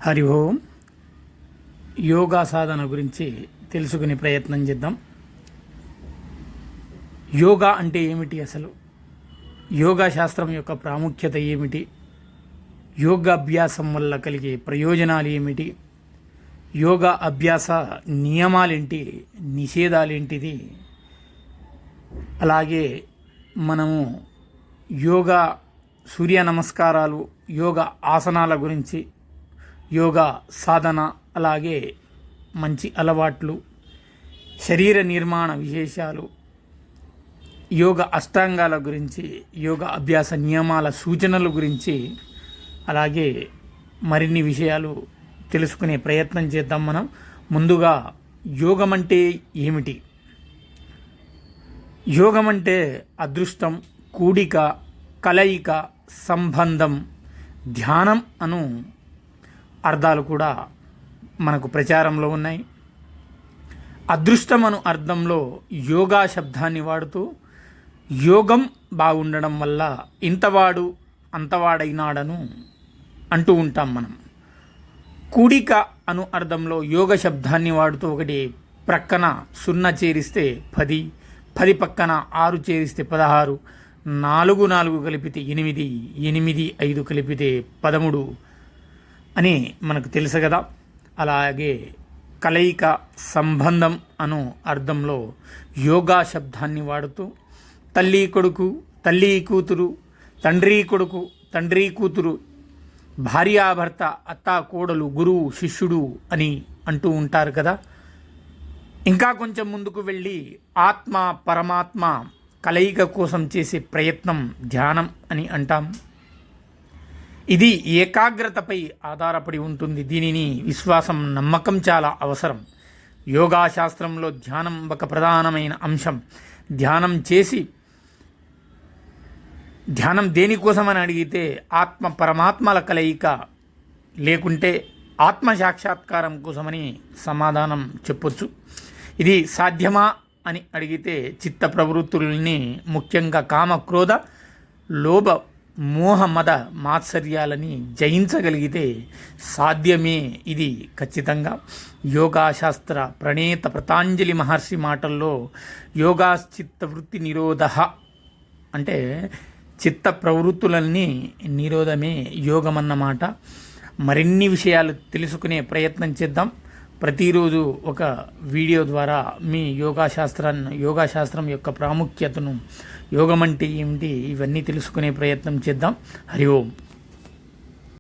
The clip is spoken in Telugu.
హరి ఓం. యోగా సాధన గురించి తెలుసుకునే ప్రయత్నం చేద్దాం. యోగా అంటే ఏమిటి, అసలు యోగా శాస్త్రం యొక్క ప్రాముఖ్యత ఏమిటి, యోగాభ్యాసం వల్ల కలిగే ప్రయోజనాలు ఏమిటి, యోగా అభ్యాస నియమాలేంటి, నిషేధాలేంటిది, అలాగే మనము యోగా సూర్య నమస్కారాలు, యోగా ఆసనాల గురించి, యోగా సాధన, అలాగే మంచి అలవాట్లు, శరీర నిర్మాణ విశేషాలు, యోగా అష్టాంగాల గురించి, యోగా అభ్యాస నియమాల సూచనల గురించి, అలాగే మరిన్ని విషయాలు తెలుసుకునే ప్రయత్నం చేద్దాం. మనం ముందుగా యోగం అంటే ఏమిటి? యోగం అంటే అదృష్టం, కూడిక, కలయిక, సంబంధం, ధ్యానం అను అర్థాలు కూడా మనకు ప్రచారంలో ఉన్నాయి. అదృష్టం అను అర్థంలో యోగా శబ్దాన్ని వాడుతూ యోగం బాగుండడం వల్ల ఇంతవాడు అంతవాడైనాడను అంటూ ఉంటాం మనం. కూడిక అను అర్థంలో యోగ శబ్దాన్ని వాడుతూ ఒకటి ప్రక్కన 0 చేరిస్తే 10, 10 పక్కన 6 చేరిస్తే 16, 4 4 కలిపితే 8, 8 5 కలిపితే 13 అని మనకు తెలుసు కదా. అలాగే కలయిక, సంబంధం అను అర్థంలో యోగా శబ్దాన్ని వాడుతూ తల్లి కొడుకు, తల్లి కూతురు, తండ్రి కొడుకు, తండ్రి కూతురు, భార్యాభర్త, అత్త కోడలు, గురువు శిష్యుడు అని అంటూ ఉంటారు కదా. ఇంకా కొంచెం ముందుకు వెళ్ళి ఆత్మ పరమాత్మ కలయిక కోసం చేసే ప్రయత్నం ధ్యానం అని అంటాం. ఇది ఏకాగ్రతపై ఆధారపడి ఉంటుంది. దీనిని విశ్వాసం, నమ్మకం చాలా అవసరం. యోగా శాస్త్రంలో ధ్యానం ఒక ప్రధానమైన అంశం. ధ్యానం దేనికోసమని అడిగితే ఆత్మ పరమాత్మల కలయిక, లేకుంటే ఆత్మ సాక్షాత్కారం కోసమని సమాధానం చెప్పొచ్చు. ఇది సాధ్యమా అని అడిగితే చిత్త ప్రవృత్తుల్ని, ముఖ్యంగా కామ, క్రోధ, లోభ, మోహ, మద, మాత్సర్యాలని జయించగలిగితే సాధ్యమే. ఇది ఖచ్చితంగా యోగాశాస్త్ర ప్రణేత పతంజలి మహర్షి మాటల్లో యోగాశ్చిత్తవృత్తి నిరోధ అంటే చిత్త ప్రవృత్తులన్నీ నిరోధమే యోగమన్నమాట. మరిన్ని విషయాలు తెలుసుకునే ప్రయత్నం చేద్దాం. ప్రతిరోజు ఒక వీడియో ద్వారా మీ యోగాశాస్త్రం యొక్క ప్రాముఖ్యతను, యోగం అంటే ఏమిటి, ఇవన్నీ తెలుసుకునే ప్రయత్నం చేద్దాం. హరి ఓం.